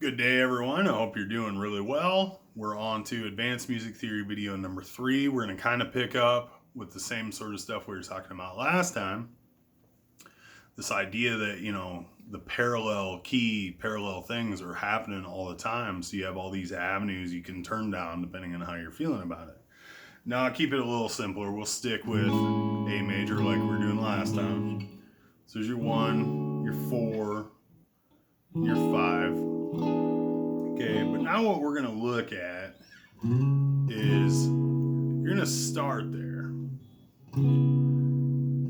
Good day, everyone. I hope you're doing really well. We're on to advanced music theory video number 3. We're going to kind of pick up with the same sort of stuff we were talking about last time. This idea that, the parallel key, parallel things are happening all the time. So you have all these avenues you can turn down depending on how you're feeling about it. Now, I'll keep it a little simpler. We'll stick with A major like we were doing last time. So there's your 1, your 4, your 5. Okay, but now what we're going to look at is you're going to start there.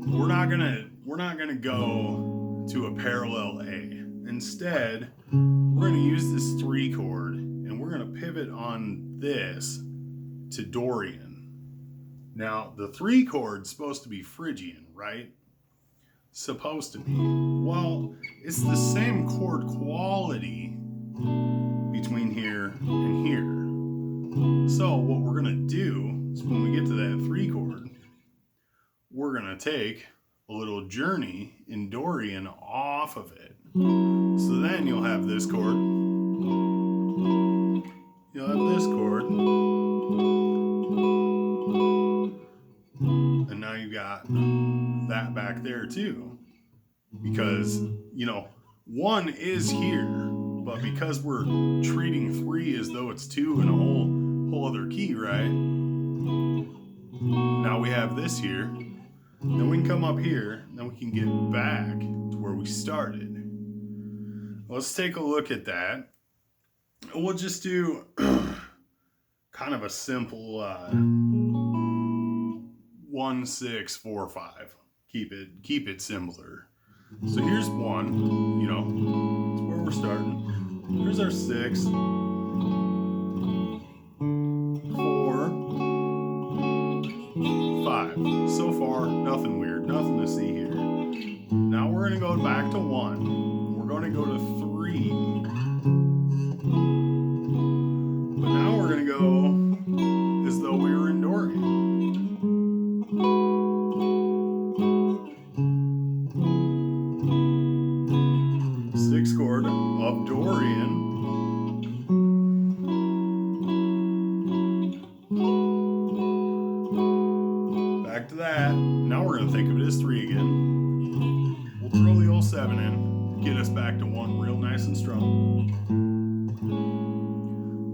We're not going to go to a parallel A. Instead, we're going to use this 3 chord and we're going to pivot on this to Dorian. Now, the 3 chord's supposed to be Phrygian, right? Supposed to be. Well, it's the same chord quality between here and here. So what we're going to do is when we get to that 3 chord, we're going to take a little journey in Dorian off of it. So then you'll have this chord. You'll have this chord. And now you've got that back there too. Because, 1 is here, but because we're treating 3 as though it's 2 in a whole other key, right? Now we have this here. Then we can come up here, and then we can get back to where we started. Let's take a look at that. We'll just do kind of a simple 1, 6, 4, 5. Keep it simpler. So here's 1, it's where we're starting. Here's our 6, 4, so far, nothing weird, nothing to see here. Now we're going to go back to 1. We're going to go to 3. But now we're going to go as though we were in Dorian. Sixth chord of Dorian. Back to that. Now we're going to think of it as 3 again. We'll throw the old 7 in, get us back to 1 real nice and strong.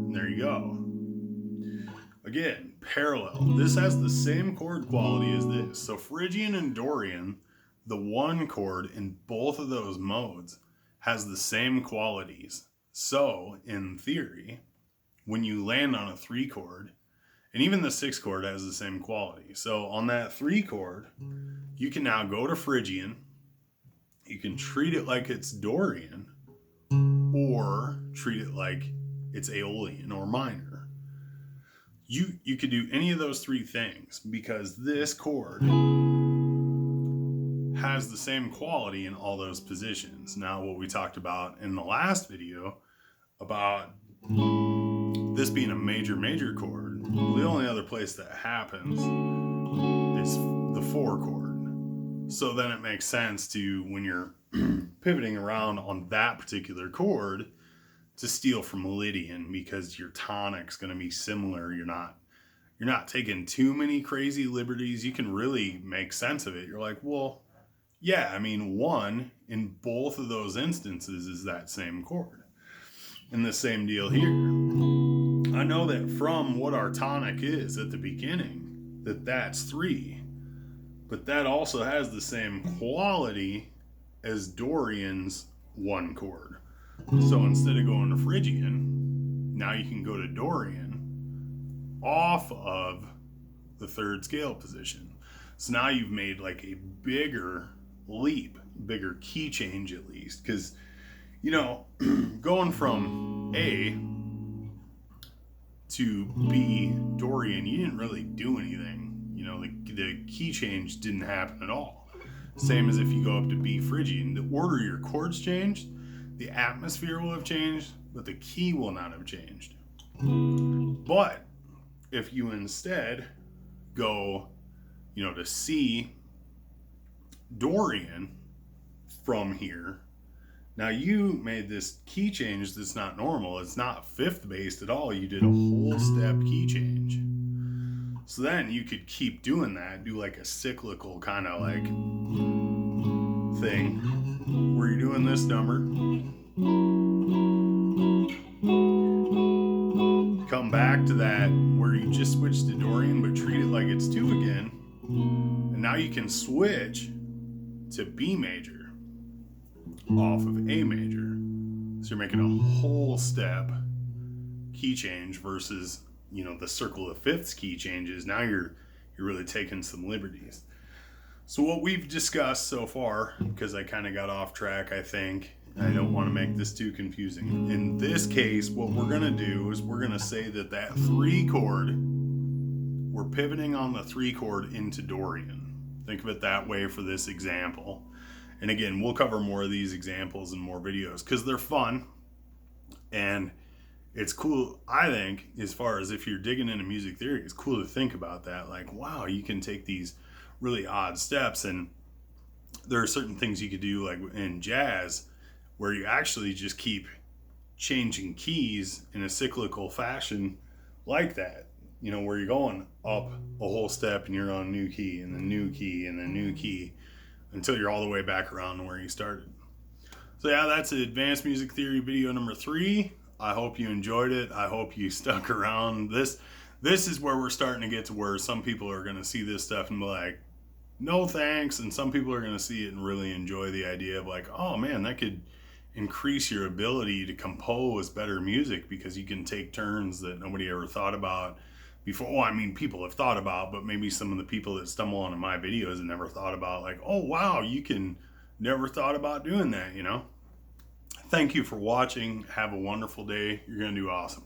And there you go. Again, parallel. This has the same chord quality as this. So Phrygian and Dorian, the 1 chord in both of those modes has the same qualities. So, in theory, when you land on a 3 chord, and even the 6 chord has the same quality. So on that 3 chord, you can now go to Phrygian. You can treat it like it's Dorian, or treat it like it's Aeolian or minor. You could do any of those 3 things because this chord has the same quality in all those positions. Now, what we talked about in the last video about this being a major chord, the only other place that happens is the 4 chord. So then it makes sense to, when you're pivoting around on that particular chord, to steal from Lydian because your tonic's going to be similar. You're not taking too many crazy liberties. You can really make sense of it. You're like, well, yeah, 1 in both of those instances is that same chord. And the same deal here. I know that from what our tonic is at the beginning, that's 3. But that also has the same quality as Dorian's 1 chord. So instead of going to Phrygian, now you can go to Dorian off of the 3rd scale position. So now you've made like a bigger leap, bigger key change at least. Because, going from A to B Dorian, you didn't really do anything. The key change didn't happen at all. Same as if you go up to B Phrygian. The order your chords changed, the atmosphere will have changed, but the key will not have changed. But if you instead go, to C Dorian from here, Now you made this key change that's not normal. It's not fifth based at all. You did a whole step key change. So then you could keep doing that, do like a cyclical kind of like thing where you're doing this number, come back to that where you just switched to Dorian but treat it like it's 2 again, and now you can switch to B major off of A major. So you're making a whole step key change versus, you know, the circle of fifths key changes. Now you're really taking some liberties. So what we've discussed so far, because I kind of got off track, I think, I don't want to make this too confusing. In this case, what we're going to do is we're going to say that 3 chord, we're pivoting on the 3 chord into Dorian. Think of it that way for this example. And again, we'll cover more of these examples in more videos because they're fun. And it's cool, I think, as far as if you're digging into music theory, it's cool to think about that. Like, wow, you can take these really odd steps, and there are certain things you could do like in jazz where you actually just keep changing keys in a cyclical fashion like that, you know, where you're going up a whole step and you're on a new key and the new key and the new key until you're all the way back around to where you started. So yeah, that's advanced music theory video number 3. I hope you enjoyed it. I hope you stuck around. This is where we're starting to get to where some people are going to see this stuff and be like, no thanks, and some people are going to see it and really enjoy the idea of like, oh man, that could increase your ability to compose better music because you can take turns that nobody ever thought about before. Well, I mean, people have thought about, but maybe some of the people that stumble onto my videos have never thought about, like, oh wow, you can never thought about doing that, you know. Thank you for watching. Have a wonderful day. You're going to do awesome.